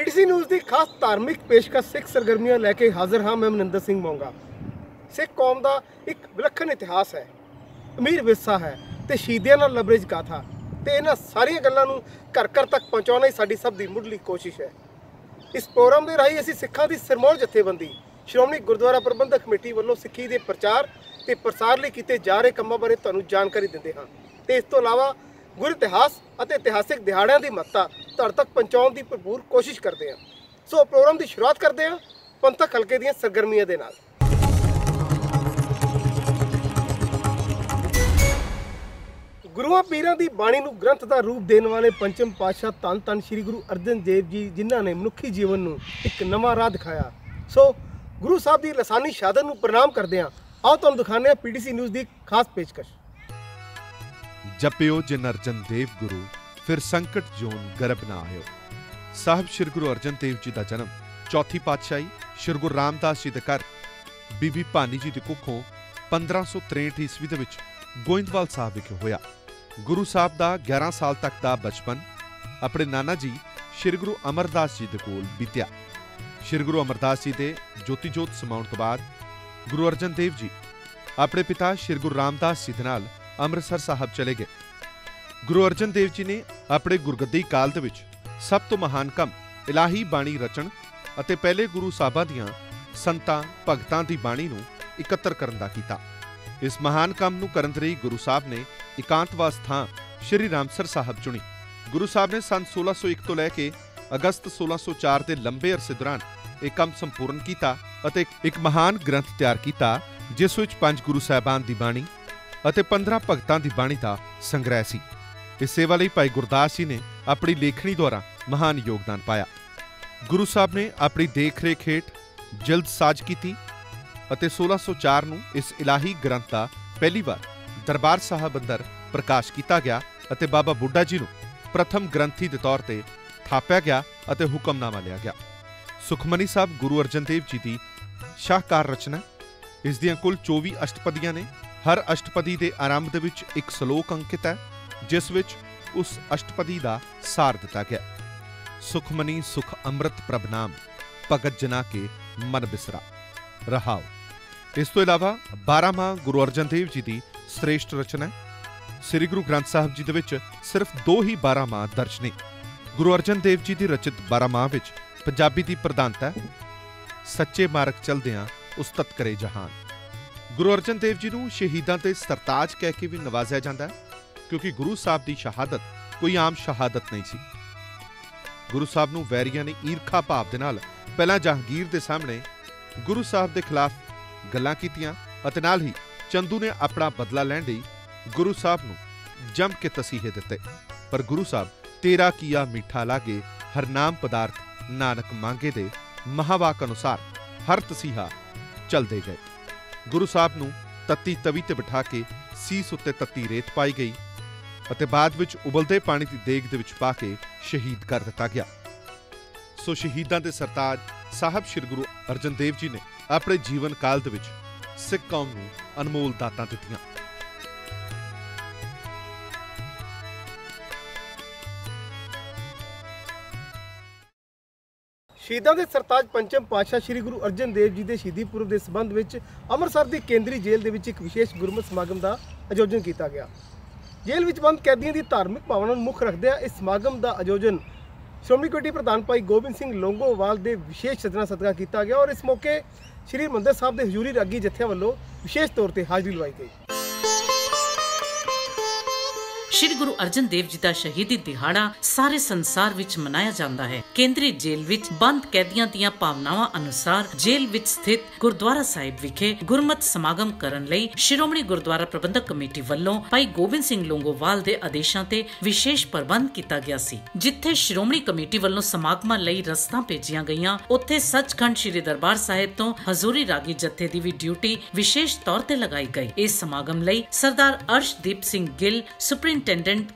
PTC news की खास धार्मिक पेशकश सिख सरगर्मियां लैके हाजिर हाँ। मैं मनिंदर सिंह मोंगा। सिख कौम का एक विलक्षण इतिहास है, अमीर विरसा है तो शहीदियां नाल लबरेज गाथा तो इन्हां सारियां गल्लां नूं घर घर तक पहुँचाना ही साडी सब दी मुढ़ली कोशिश है। इस प्रोग्राम के राही असीं सिखां दी सिरमौर जथेबंदी श्रोमणी गुरुद्वारा प्रबंधक कमेटी वालों सिੱਖੀ के प्रचार ते प्रसार लई कीते जा रहे कामां बारे तुहानूं जानकारी दिंदे हां ते इस तों इलावा गुर इतिहास ਅਤੇ इतिहासिक दिहाड़िਆਂ की महत्ता तुहाडे तक पहुँचाउण की भरपूर कोशिश करते हैं। सो प्रोग्राम की शुरुआत करते हैं पंथक हल्के दीयां सरगर्मियां दे नाल। गुरुआं पीरां की बाणी नूं ग्रंथ का रूप देने वाले पंचम पातशाह धन धन श्री गुरु अर्जन देव जी जिन्हां ने मनुखी जीवन नूं एक नवां राह दिखाया। सो गुरु साहब की लसानी शहादत नूं प्रणाम करदे हां। आओ तुहानूं दिखाने हैं पीटीसी न्यूज़ की खास पेशकश। जपियो जिन अर्जन देव गुरु फिर संकट जोन गर्भ ना आयो। साहब श्री गुरु अर्जन देव जी का जन्म चौथी पातशाही श्री गुरु रामदास जी के घर बीबी भानी जी की कुखों 1563 ईस्वी के गोइंदवाल साहब विखे होया। गुरु साहब का 11 साल तक का बचपन अपने नाना जी श्री गुरु अमरदास जी के कोल बीत्या। श्री गुरु अमरदास जी के ज्योति जोत समाउण तो बाद गुरु अर्जन देव जी अपने पिता श्री गुरु रामदास जी के नाल अमृतसर साहब चले गए। गुरु अर्जन देव जी ने अपने गुरगद्दी काल दे विच सब तो महान काम इलाही बाणी रचन अते पहले गुरु साहबां दियां संतां भगतां दी बाणी नूं इकत्तर करन दा कीता। इस महान काम नूं करन लई गुरु साहब ने एकांतवास थां श्री रामसर साहब चुनी। गुरु साहब ने सन 1601 तो लैके अगस्त 1604 के लंबे अरसे दौरान एक काम संपूर्ण किया अते एक महान ग्रंथ तैयार किया जिस विच 5 गुरु साहबान दी बाणी अते 15 भगतां दी बाणी दा संग्रह सी। इस सेवा लई भाई गुरदास जी ने अपनी लेखनी द्वारा महान योगदान पाया। गुरु साहब ने अपनी देख रेख हेठ जल्द साज की अते 1604 नूं इस इलाही ग्रंथ का पहली बार दरबार साहब अंदर प्रकाश किया गया अते बाबा बुड्ढा जी नूं प्रथम ग्रंथी के तौर पर थापया गया अते हुक्मनामा लिया गया। सुखमनी साहब गुरु अर्जन देव जी की शाहकार रचना। इस दियां कुल 24 अष्टपदियां ने। हर अष्टपदी के आरंभ दे विच एक श्लोक अंकित है जिस विच उस अष्टपदी का सार दिता गया। सुखमनी सुख अमृत प्रभ नाम भगत जना के मन बिसरा रहाओ। इस तो इलावा 12 माह गुरु अर्जन देव जी की श्रेष्ठ रचना है। श्री गुरु ग्रंथ साहब जी दे विच सिर्फ 2 ही 12 माह दर्ज ने। गुरु अर्जन देव जी की रचित 12 माह विच पंजाबी की प्रधानता है। सच्चे मार्ग चलदियां उस्तत करे जहान। गुरु अर्जन देव जी नूं शहीदां ते सरताज कह के भी नवाजिया जाता है क्योंकि गुरु साहब की शहादत कोई आम शहादत नहीं सी। गुरु साहब नूं वैरियां ने ईरखा भाव दे नाल पहला जहांगीर के सामने गुरु साहब के खिलाफ गल्लां कीतियां अते नाल ही चंदू ने अपना बदला लैण लई गुरु साहब नूं जम के तसीहे दिते। पर गुरु साहब तेरा किया मीठा लागे हर नाम पदार्थ नानक मांगे दे महावाक अनुसार हर तसीहा चलते गए। गुरु साहब नूं तत्ती तवी ते बिठा के सीस उत्ते तत्ती रेत पाई गई अते बाद विच उबलदे पानी की देग दे विच पा के शहीद कर दिता गया। सो शहीदां दे सरताज साहब श्री गुरु अर्जन देव जी ने अपने जीवन काल दे विच सिख कौम नूं अनमोल दातां दित्तियां। शहीदां दे सरताज पंचम पातशाह श्री गुरु अर्जन देव जी के शहीदी पुरब के संबंध में अमृतसर की केंद्रीय जेल के एक विशेष गुरमत समागम का आयोजन किया गया। जेल में बंद कैदियों की धार्मिक भावना मुख रखदे इस समागम का आयोजन श्रोमणी कमेटी प्रधान भाई गोबिंद सिंह लोंगोवाल के विशेष सदना सदका किया गया और इस मौके श्री हरिमंदर साहब के हजूरी रागी जत्थियां वालों विशेष तौर पर हाजिरी लवाई गई। श्री गुरु अर्जन देव जी का शहीदी दिहाड़ा सारे संसार विच मनाया जाता है। केंद्रीय जेल विच बंद कैदियां दियां भावनावां अनुसार जेल विच स्थित गुरुद्वारा साहिब विखे गुरमत समागम करन लई श्रोमणी गुरुद्वारा प्रबंधक कमेटी वल्लों भाई गोबिंद सिंह लोंगोवाल दे आदेशां ते विशेष प्रबंध किया गया सी। जिथे श्रोमणी कमेटी वल्लों समागमां लई रस्तां भेजियां गईयां उत्थे सचखंड श्री दरबार साहिब तो हजूरी रागी जत्थे दी भी ड्यूटी विशेष तौर ते लगाई गई। इस समागम लई सरदार अर्शदीप सिंह गिल सुप्रिंटेंडेंट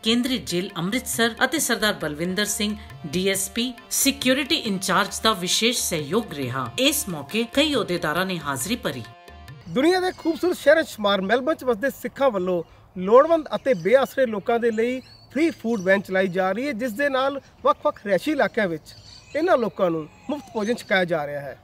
केंद्रीय जेल अमृतसर अते Sardar Balvinder Singh DSP security incharge का विशेष सहयोग रहा। इस मौके कई अहुदेदारां ने हाजिरी भरी। दुनिया के खूबसूरत शहर शुमार मेलबर्न च वसदे सिखां वल्लों लोड़वंद अते बेआसरे लोकां दे लई फ्री फूड वैन चलाई जा रही है जिस दे नाल वख-वख रिहायशी इलाकिਆਂ ਵਿੱਚ ਇਹਨਾਂ ਲੋਕਾਂ ਨੂੰ ਮੁਫਤ ਭੋਜਨ ਛਕਾਇਆ ਜਾ ਰਿਹਾ ਹੈ।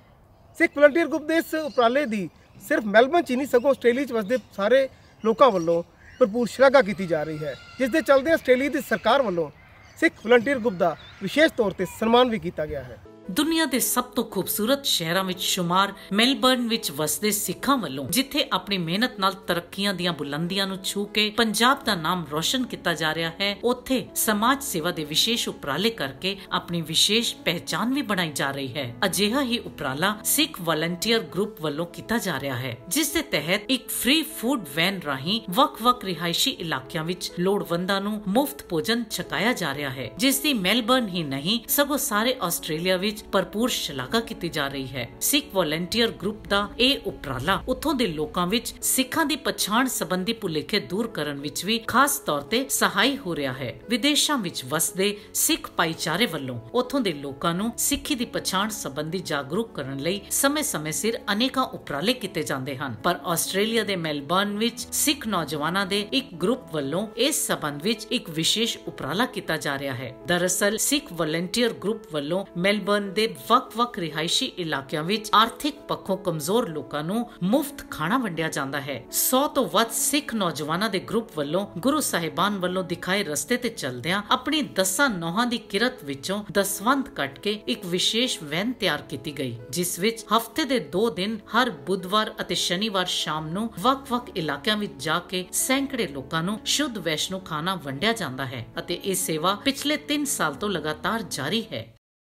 ਸਿੱਖ ਵਲੰਟੀਅਰ ਗਰੁੱਪ ਦੇ ਇਸ ਉਪਰਾਲੇ ਦੀ ਸਿਰਫ ਮੈਲਬਨ 'ਚ ਹੀ ਨਹੀਂ ਸਗੋਂ ਆਸਟ੍ਰੇਲੀਆ 'ਚ ਵਸਦੇ ਸਾਰੇ ਲੋਕਾਂ ਵੱਲੋਂ ਭਰਪੂਰ ਸ਼ਲਾਘਾ ਕੀਤੀ ਜਾ ਰਹੀ ਹੈ, ਜਿਸ ਦੇ ਚੱਲਦੇ ਆਸਟ੍ਰੇਲੀਆ ਦੀ ਸਰਕਾਰ ਵੱਲੋਂ ਸਿੱਖ ਵਲੰਟੀਅਰ ਗਰੁੱਪ ਦਾ ਵਿਸ਼ੇਸ਼ ਤੌਰ ਤੇ ਸਨਮਾਨ ਵੀ ਕੀਤਾ ਗਿਆ ਹੈ। ਦੁਨੀਆ ਦੇ ਸਭ ਤੋਂ ਖੂਬਸੂਰਤ ਸ਼ਹਿਰਾਂ ਵਿੱਚ ਸ਼ੁਮਾਰ ਮੈਲਬਰਨ ਵਿੱਚ ਵਸਦੇ ਸਿੱਖਾਂ ਵੱਲੋਂ ਜਿੱਥੇ ਆਪਣੀ ਮਿਹਨਤ ਨਾਲ ਤਰੱਕੀਆਂ ਦੀਆਂ ਬੁਲੰਦੀਆਂ ਨੂੰ ਛੂ ਕੇ ਪੰਜਾਬ ਦਾ ਨਾਮ ਰੋਸ਼ਨ ਕੀਤਾ ਜਾ ਰਿਹਾ ਹੈ, ਉੱਥੇ ਸਮਾਜ ਸੇਵਾ ਦੇ ਵਿਸ਼ੇਸ਼ ਉਪਰਾਲੇ ਕਰਕੇ ਆਪਣੀ ਵਿਸ਼ੇਸ਼ ਪਹਿਚਾਨ ਵੀ ਬਣਾਈ ਜਾ ਰਹੀ ਹੈ। ਅਜਿਹਾ ਹੀ ਉਪਰਾਲਾ ਸਿੱਖ ਵਲੰਟੀਅਰ ਗਰੁੱਪ ਵੱਲੋਂ ਕੀਤਾ ਜਾ ਰਿਹਾ ਹੈ, ਜਿਸ ਦੇ ਤਹਿਤ ਇੱਕ ਫ੍ਰੀ ਫੂਡ ਵੈਨ ਰਾਹੀਂ ਵੱਖ-ਵੱਖ ਰਿਹਾਇਸ਼ੀ ਇਲਾਕਿਆਂ ਵਿੱਚ ਲੋੜਵੰਦਾਂ ਨੂੰ ਮੁਫਤ ਭੋਜਨ ਛਕਾਇਆ ਜਾ ਰਿਹਾ ਹੈ, ਜਿਸ ਦੀ ਮੈਲਬਰਨ ਹੀ ਨਹੀਂ ਸਗੋਂ ਸਾਰੇ ਆਸਟ੍ਰੇਲੀਆ ਵਿੱਚ ਭਰਪੂਰ ਸ਼ਲਾਘਾ ਕੀਤੀ ਜਾ ਰਹੀ ਹੈ। ਸਿੱਖ ਵਲੰਟੀਅਰ ਗਰੁੱਪ ਦਾ ਇਹ ਉਪਰਾਲਾ ਉੱਥੋਂ ਦੇ ਲੋਕਾਂ ਵਿੱਚ ਸਿੱਖਾਂ ਦੀ ਪਛਾਣ ਸੰਬੰਧੀ ਭੁਲੇਖੇ ਦੂਰ ਕਰਨ ਵਿੱਚ ਵੀ ਖਾਸ ਤੌਰ ਤੇ ਸਹਾਈ ਹੋ ਰਿਹਾ ਹੈ। ਵਿਦੇਸ਼ਾਂ ਵਿੱਚ ਵਸਦੇ ਸਿੱਖ ਭਾਈਚਾਰੇ ਵੱਲੋਂ ਉੱਥੋਂ ਦੇ ਲੋਕਾਂ ਨੂੰ ਸਿੱਖੀ ਦੀ ਪਛਾਣ ਸੰਬੰਧੀ ਜਾਗਰੂਕ ਕਰਨ ਲਈ ਸਮੇਂ-ਸਮੇਂ ਸਿਰ ਅਨੇਕਾਂ ਉਪਰਾਲੇ ਕੀਤੇ ਜਾਂਦੇ ਹਨ, ਪਰ ਆਸਟ੍ਰੇਲੀਆ ਦੇ ਮੈਲਬਰਨ ਵਿੱਚ ਸਿੱਖ ਨੌਜਵਾਨਾਂ ਦੇ ਇੱਕ ਗਰੁੱਪ ਵੱਲੋਂ ਇਸ ਸੰਬੰਧ ਵਿੱਚ ਇੱਕ ਵਿਸ਼ੇਸ਼ ਉਪਰਾਲਾ ਕੀਤਾ ਜਾ ਰਿਹਾ ਹੈ। ਦਰਅਸਲ ਸਿੱਖ ਵਲੰਟੀਅਰ ਗਰੁੱਪ ਵੱਲੋਂ ਮੈਲਬਰਨ ਦੇ ਵੱਖ-ਵੱਖ ਰਿਹਾਇਸ਼ੀ ਇਲਾਕਿਆਂ ਵਿੱਚ ਆਰਥਿਕ ਪੱਖੋਂ ਕਮਜ਼ੋਰ ਲੋਕਾਂ ਨੂੰ ਮੁਫਤ ਖਾਣਾ ਵੰਡਿਆ ਜਾਂਦਾ ਹੈ। 100 ਤੋਂ ਵੱਧ ਸਿੱਖ ਨੌਜਵਾਨਾਂ ਦੇ ਗਰੁੱਪ ਵੱਲੋਂ ਗੁਰੂ ਸਾਹਿਬਾਨ ਵੱਲੋਂ ਦਿਖਾਏ ਰਸਤੇ ਤੇ ਚੱਲਦਿਆਂ ਆਪਣੀ 10 ਨੌਹਾਂ ਦੀ ਕਿਰਤ ਵਿੱਚੋਂ ਦਸਵੰਧ ਕੱਟ ਕੇ ਇੱਕ ਵਿਸ਼ੇਸ਼ ਵੈਨ ਤਿਆਰ ਕੀਤੀ ਗਈ, ਜਿਸ ਵਿੱਚ ਹਫ਼ਤੇ ਦੇ 2 ਦਿਨ ਹਰ ਬੁੱਧਵਾਰ ਅਤੇ ਸ਼ਨੀਵਾਰ ਸ਼ਾਮ ਨੂੰ ਵੱਖ-ਵੱਖ ਇਲਾਕਿਆਂ ਵਿੱਚ ਜਾ ਕੇ ਸੈਂਕੜੇ ਲੋਕਾਂ ਨੂੰ ਸ਼ੁੱਧ ਵੈਸ਼ਨੂ ਖਾਣਾ ਵੰਡਿਆ ਜਾਂਦਾ ਹੈ ਅਤੇ ਇਹ ਸੇਵਾ ਪਿਛਲੇ 3 ਸਾਲ ਤੋਂ ਲਗਾਤਾਰ ਜਾਰੀ ਹੈ।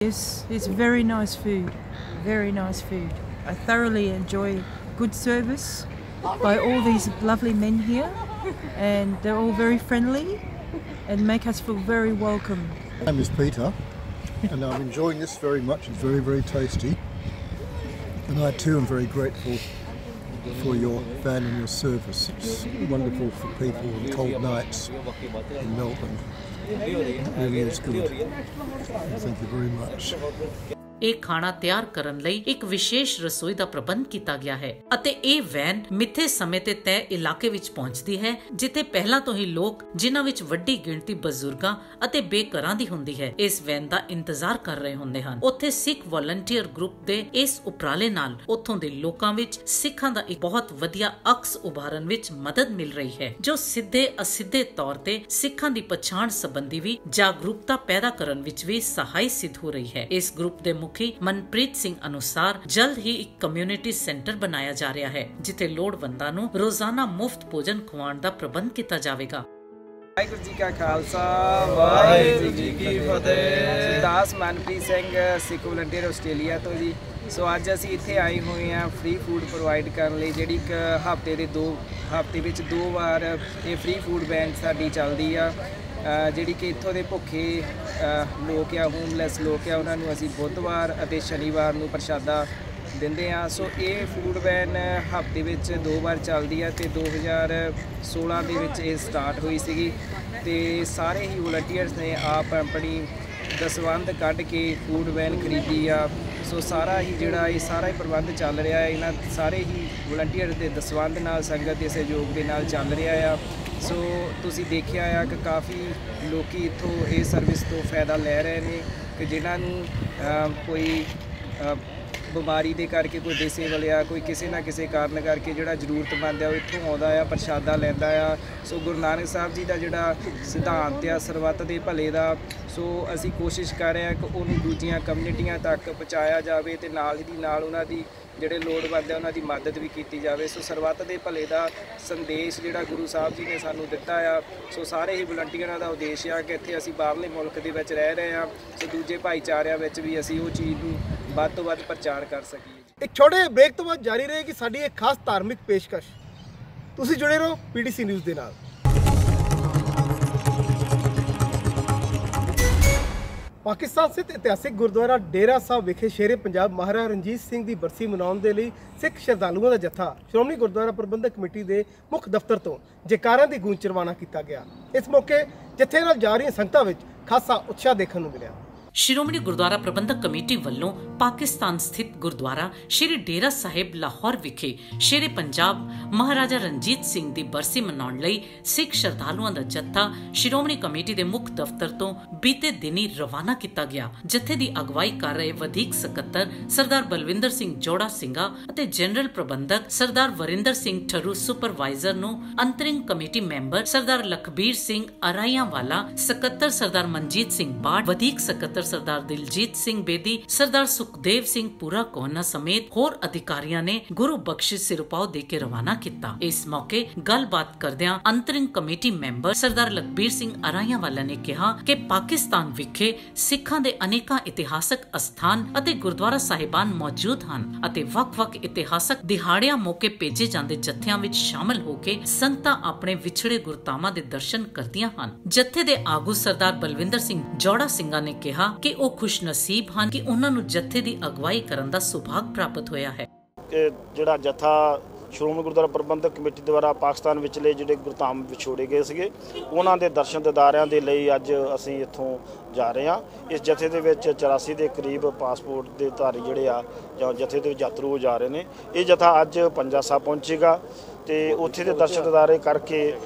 Yes, it's very nice food, very nice food. I thoroughly enjoy good service by all these lovely men here, and they're all very friendly and make us feel very welcome. My name is Peter, and I'm enjoying this very much. It's very, very tasty, and I too am very grateful for your van and your service. It's wonderful for people on cold nights in Melbourne. It really is good. Thank you very much. ਇਹ ਖਾਣਾ ਤਿਆਰ ਕਰਨ ਲਈ ਇੱਕ ਵਿਸ਼ੇਸ਼ ਰਸੋਈ ਦਾ ਪ੍ਰਬੰਧ ਕੀਤਾ ਗਿਆ ਹੈ ਅਤੇ ਇਹ ਵੈਨ ਮਿੱਥੇ ਸਮੇਂ ਤੇ ਤੈਅ ਇਲਾਕੇ ਵਿੱਚ ਪਹੁੰਚਦੀ ਹੈ, ਜਿੱਥੇ ਪਹਿਲਾਂ ਤੋਂ ਹੀ ਲੋਕ ਜਿਨ੍ਹਾਂ ਵਿੱਚ ਵੱਡੀ ਗਿਣਤੀ ਬਜ਼ੁਰਗਾਂ ਅਤੇ ਬੇਘਰਾਂ ਦੀ ਹੁੰਦੀ ਹੈ ਇਸ ਵੈਨ ਦਾ ਇੰਤਜ਼ਾਰ ਕਰ ਰਹੇ ਹੁੰਦੇ ਹਨ। ਉੱਥੇ ਸਿੱਖ ਵਲੰਟੀਅਰ ਗਰੁੱਪ ਦੇ ਇਸ ਉਪਰਾਲੇ ਨਾਲ ਉੱਥੋਂ ਦੇ ਲੋਕਾਂ ਵਿੱਚ ਸਿੱਖਾਂ ਦਾ ਇੱਕ ਬਹੁਤ ਵਧੀਆ ਅਕਸ ਉਭਾਰਨ ਵਿੱਚ ਮਦਦ ਮਿਲ ਰਹੀ ਹੈ, ਜੋ ਸਿੱਧੇ ਅਸਿੱਧੇ ਤੌਰ ਤੇ ਸਿੱਖਾਂ ਦੀ ਪਛਾਣ ਸੰਬੰਧੀ ਵੀ ਜਾਗਰੂਕਤਾ ਪੈਦਾ ਕਰਨ ਵਿੱਚ ਵੀ ਸਹਾਈ ਸਿੱਧ ਹੋ ਰਹੀ ਹੈ। ਇਸ ਗਰੁੱਪ ਦੇ ਮੁਖੀ ਮਨਪ੍ਰੀਤ ਸਿੰਘ ਅਨੁਸਾਰ ਜਲਦ ਹੀ ਇੱਕ ਕਮਿਊਨਿਟੀ ਸੈਂਟਰ ਬਣਾਇਆ ਜਾ ਰਿਹਾ ਹੈ, ਜਿੱਥੇ ਲੋੜਵੰਦਾਂ ਨੂੰ ਰੋਜ਼ਾਨਾ ਮੁਫਤ ਭੋਜਨ ਖਵਾਉਣ ਦਾ ਪ੍ਰਬੰਧ ਕੀਤਾ ਜਾਵੇਗਾ। ਵਾਹਿਗੁਰੂ ਜੀ ਕਾ ਖਾਲਸਾ, ਵਾਹਿਗੁਰੂ ਜੀ ਕੀ ਫਤਿਹ। ਦਾਸ ਮਨਪ੍ਰੀਤ ਸਿੰਘ, ਸਿੱਖ ਵਲੰਟੀਅਰ ਆਸਟ੍ਰੇਲੀਆ ਤੋਂ ਜੀ। ਸੋ ਅੱਜ ਅਸੀਂ ਇੱਥੇ ਆਏ ਹੋਏ ਹਾਂ ਫ੍ਰੀ ਫੂਡ ਪ੍ਰੋਵਾਈਡ ਕਰਨ ਲਈ, ਜਿਹੜੀ ਇੱਕ ਹਫ਼ਤੇ ਵਿੱਚ 2 ਵਾਰ ਇਹ ਫ੍ਰੀ ਫੂਡ ਵੈਨ ਸਾਡੀ ਚੱਲਦੀ ਆ, ਜਿਹੜੀ ਕਿ ਇੱਥੋਂ ਦੇ ਭੁੱਖੇ ਲੋਕ ਆ, ਹੋਮਲੈਸ ਲੋਕ ਆ, ਉਹਨਾਂ ਨੂੰ ਅਸੀਂ ਬੁੱਧਵਾਰ ਅਤੇ ਸ਼ਨੀਵਾਰ ਨੂੰ ਪ੍ਰਸ਼ਾਦਾ ਦਿੰਦੇ ਹਾਂ। ਸੋ ਇਹ ਫੂਡ ਵੈਨ ਹਫ਼ਤੇ ਵਿੱਚ 2 ਵਾਰ ਚੱਲਦੀ ਆ ਅਤੇ 2016 ਦੇ ਵਿੱਚ ਇਹ ਸਟਾਰਟ ਹੋਈ ਸੀਗੀ ਅਤੇ ਸਾਰੇ ਹੀ ਵਲੰਟੀਅਰਸ ਨੇ ਆਪ ਆਪਣੀ ਦਸਵੰਧ ਕੱਢ ਕੇ ਫੂਡ ਵੈਨ ਖਰੀਦੀ ਆ। ਸੋ ਸਾਰਾ ਹੀ ਜਿਹੜਾ ਇਹ ਸਾਰਾ ਹੀ ਪ੍ਰਬੰਧ ਚੱਲ ਰਿਹਾ ਹੈ, ਇਹਨਾਂ ਸਾਰੇ ਹੀ ਵਲੰਟੀਅਰ ਦੇ ਦਸਵੰਧ ਨਾਲ, ਸੰਗਤ ਦੇ ਸਹਿਯੋਗ ਦੇ ਨਾਲ ਚੱਲ ਰਿਹਾ ਆ। ਸੋ ਤੁਸੀਂ ਦੇਖਿਆ ਆ ਕਿ ਕਾਫੀ ਲੋਕ ਇੱਥੋਂ ਇਹ ਸਰਵਿਸ ਤੋਂ ਫਾਇਦਾ ਲੈ ਰਹੇ ਨੇ, ਕਿ ਜਿਨ੍ਹਾਂ ਨੂੰ ਕੋਈ ਬਿਮਾਰੀ ਦੇ ਕਰਕੇ, ਕੋਈ ਡਿਸੇਬਲ ਆ, ਕੋਈ ਕਿਸੇ ਨਾ ਕਿਸੇ ਕਾਰਨ ਕਰਕੇ ਜਿਹੜਾ ਜ਼ਰੂਰਤਮੰਦ ਆ ਉਹ ਇੱਥੋਂ ਆਉਂਦਾ ਆ, ਪ੍ਰਸ਼ਾਦਾ ਲੈਂਦਾ ਆ। ਸੋ ਗੁਰੂ ਨਾਨਕ ਸਾਹਿਬ ਜੀ ਦਾ ਜਿਹੜਾ ਸਿਧਾਂਤ ਆ ਸਰਬੱਤ ਦੇ ਭਲੇ ਦਾ, ਸੋ ਅਸੀਂ ਕੋਸ਼ਿਸ਼ ਕਰ ਰਹੇ ਹਾਂ ਕਿ ਉਹਨੂੰ ਦੂਜੀਆਂ ਕਮਿਊਨਿਟੀਆਂ ਤੱਕ ਪਹੁੰਚਾਇਆ ਜਾਵੇ ਅਤੇ ਨਾਲ ਦੀ ਨਾਲ ਉਹਨਾਂ ਦੀ ਜਿਹੜੇ ਲੋੜਵੰਦ ਆ ਉਹਨਾਂ ਦੀ ਮਦਦ ਵੀ ਕੀਤੀ ਜਾਵੇ। ਸੋ ਸਰਬੱਤ ਦੇ ਭਲੇ ਦਾ ਸੰਦੇਸ਼ ਜਿਹੜਾ ਗੁਰੂ ਸਾਹਿਬ ਜੀ ਨੇ ਸਾਨੂੰ ਦਿੱਤਾ ਆ, ਸੋ ਸਾਰੇ ਹੀ ਵਲੰਟੀਅਰਾਂ ਦਾ ਉਦੇਸ਼ ਆ ਕਿ ਇੱਥੇ ਅਸੀਂ ਬਾਹਰਲੇ ਮੁਲਕ ਦੇ ਵਿੱਚ ਰਹਿ ਰਹੇ ਹਾਂ, ਸੋ ਦੂਜੇ ਭਾਈਚਾਰਿਆਂ ਵਿੱਚ ਵੀ ਅਸੀਂ ਉਹ ਚੀਜ਼ ਨੂੰ ਵੱਧ ਤੋਂ ਵੱਧ ਪ੍ਰਚਾਰ ਕਰ ਸਕੀਏ। ਇੱਕ ਛੋਟੇ ਬ੍ਰੇਕ ਤੋਂ ਬਾਅਦ ਜਾਰੀ ਰਹੇਗੀ ਸਾਡੀ ਇੱਕ ਖਾਸ ਧਾਰਮਿਕ ਪੇਸ਼ਕਸ਼। ਤੁਸੀਂ ਜੁੜੇ ਰਹੋ PTC ਨਿਊਜ਼ ਦੇ ਨਾਲ। ਪਾਕਿਸਤਾਨ ਸਥਿਤ ਇਤਿਹਾਸਿਕ ਗੁਰਦੁਆਰਾ ਡੇਰਾ ਸਾਹਿਬ ਵਿਖੇ ਸ਼ੇਰੇ ਪੰਜਾਬ ਮਹਾਰਾਜਾ ਰਣਜੀਤ ਸਿੰਘ ਦੀ ਬਰਸੀ ਮਨਾਉਣ ਦੇ ਲਈ ਸਿੱਖ ਸ਼ਰਧਾਲੂਆਂ ਦਾ ਜੱਥਾ ਸ਼੍ਰੋਮਣੀ ਗੁਰਦੁਆਰਾ ਪ੍ਰਬੰਧਕ ਕਮੇਟੀ ਦੇ ਮੁੱਖ ਦਫ਼ਤਰ ਤੋਂ ਜੈਕਾਰਿਆਂ ਦੀ ਗੂੰਜ ਚ ਰਵਾਨਾ ਕੀਤਾ ਗਿਆ। ਇਸ ਮੌਕੇ ਜੱਥੇ ਨਾਲ ਜਾ ਰਹੀਆਂ ਸੰਗਤਾਂ ਵਿੱਚ ਖਾਸਾ ਉਤਸ਼ਾਹ ਦੇਖਣ ਨੂੰ ਮਿਲਿਆ। ਸ਼੍ਰੋਮਣੀ ਗੁਰਦੁਆਰਾ ਪ੍ਰਬੰਧਕ ਕਮੇਟੀ ਵੱਲੋਂ ਪਾਕਿਸਤਾਨ ਸਥਿਤ ਗੁਰਦੁਆਰਾ ਸ਼੍ਰੀ ਡੇਰਾ ਸਾਹਿਬ ਲਾਹੌਰ ਵਿਖੇ ਸ਼ੇਰੇ ਪੰਜਾਬ ਮਹਾਰਾਜਾ ਰਣਜੀਤ ਸਿੰਘ ਦੀ ਬਰਸੀ ਮਨਾਉਣ ਲਈ ਸਿੱਖ ਸ਼ਰਧਾਲੂਆਂ ਦਾ ਜੱਥਾ ਸ਼੍ਰੋਮਣੀ ਕਮੇਟੀ ਦੇ ਮੁੱਖ ਦਫ਼ਤਰ ਤੋਂ ਬੀਤੇ ਦਿਨੀ ਰਵਾਨਾ ਕੀਤਾ ਗਿਆ। ਜੱਥੇ ਦੀ ਅਗਵਾਈ ਕਰ ਰਹੇ ਵਧੀਕ ਸਕੱਤਰ ਸਰਦਾਰ ਬਲਵਿੰਦਰ ਸਿੰਘ ਜੋੜਾ ਸਿੰਘਾ ਅਤੇ ਜਨਰਲ ਪ੍ਰਬੰਧਕ ਸਰਦਾਰ ਵਰਿੰਦਰ ਸਿੰਘ ਠਰੂ ਸੁਪਰਵਾਈਜ਼ਰ ਨੂੰ ਅੰਤਰਿੰਗ ਕਮੇਟੀ ਮੈਂਬਰ ਸਰਦਾਰ ਲਖਬੀਰ ਸਿੰਘ ਅਰਾਈਆਂਵਾਲਾ, ਸਕੱਤਰ ਸਰਦਾਰ ਮਨਜੀਤ ਸਿੰਘ ਬਾੜ, ਵਧੀਕ ਸਕੱਤਰ ਸਰਦਾਰ ਦਿਲਜੀਤ ਸਿੰਘ ਬੇਦੀ, ਸਰਦਾਰ ਸੁਖਦੇਵ ਸਿੰਘ ਪੂਰਾ ਕੋਹਨਾ ਸਮੇਤ ਹੋਰ ਅਧਿਕਾਰੀਆਂ ਨੇ ਗੁਰੂ ਬਖਸ਼ਿਸ਼ ਸਿਰਪਾਓ ਦੇ ਕੇ ਰਵਾਨਾ ਕੀਤਾ। ਇਸ ਮੌਕੇ ਗੱਲਬਾਤ ਕਰਦਿਆਂ ਅੰਤਰਿੰਗ ਕਮੇਟੀ ਮੈਂਬਰ ਸਰਦਾਰ ਲਖਬੀਰ ਸਿੰਘ ਅਰਾਈਆਂਵਾਲਾ ਨੇ ਕਿਹਾ ਕਿ ਪਾਕਿਸਤਾਨ ਵਿਖੇ ਸਿੱਖਾਂ ਦੇ ਅਨੇਕਾਂ ਇਤਿਹਾਸਕ ਅਸਥਾਨ ਅਤੇ ਗੁਰਦੁਆਰਾ ਸਾਹਿਬਾਨ ਮੌਜੂਦ ਹਨ ਅਤੇ ਵੱਖ-ਵੱਖ ਇਤਿਹਾਸਕ ਦਿਹਾੜਿਆਂ ਮੌਕੇ ਭੇਜੇ ਜਾਂਦੇ ਜੱਥਿਆਂ ਵਿੱਚ ਸ਼ਾਮਲ ਹੋ ਕੇ ਸੰਗਤਾਂ ਆਪਣੇ ਵਿਛੜੇ ਗੁਰਧਾਮਾਂ ਦੇ ਦਰਸ਼ਨ ਕਰਦੀਆਂ ਹਨ। ਜੱਥੇ ਦੇ ਆਗੂ ਸਰਦਾਰ ਬਲਵਿੰਦਰ ਸਿੰਘ ਜੋੜਾ ਸਿੰਘਾ ਨੇ ਕਿਹਾ ਕਿ ਉਹ ਖੁਸ਼ਨਸੀਬ ਹਨ ਕਿ ਉਹਨਾਂ ਨੂੰ ਜੱਥੇ ਦੀ ਅਗਵਾਈ ਕਰਨ ਦਾ ਸੁਭਾਗ ਪ੍ਰਾਪਤ ਹੋਇਆ ਹੈ। ਕਿ ਜਿਹੜਾ ਜੱਥਾ ਸ਼੍ਰੋਮਣੀ ਗੁਰਦੁਆਰਾ ਪ੍ਰਬੰਧਕ ਕਮੇਟੀ ਦੁਆਰਾ ਪਾਕਿਸਤਾਨ ਵਿਚਲੇ ਜਿਹੜੇ ਗੁਰਧਾਮ ਵਿਛੋੜੇ ਗਏ ਸੀਗੇ ਉਹਨਾਂ ਦੇ ਦਰਸ਼ਨ ਦਿਦਾਰਿਆਂ ਦੇ ਲਈ ਅੱਜ ਅਸੀਂ ਇੱਥੋਂ ਜਾ ਰਹੇ ਹਾਂ। ਇਸ ਜਥੇ ਦੇ ਵਿੱਚ 84 ਦੇ ਕਰੀਬ ਪਾਸਪੋਰਟ ਦੇ ਧਾਰੀ ਜਿਹੜੇ ਆ ਜਾਂ ਜਥੇ ਦੇ ਯਾਤਰੂ ਜਾ ਰਹੇ ਨੇ। ਇਹ ਜਥਾ ਅੱਜ ਪੰਜਾ ਸਾਹਿਬ ਪਹੁੰਚੇਗਾ ਤੇ ਉੱਥੇ ਦੇ ਦਰਸ਼ਨ ਦਿਦਾਰੇ ਕਰਕੇ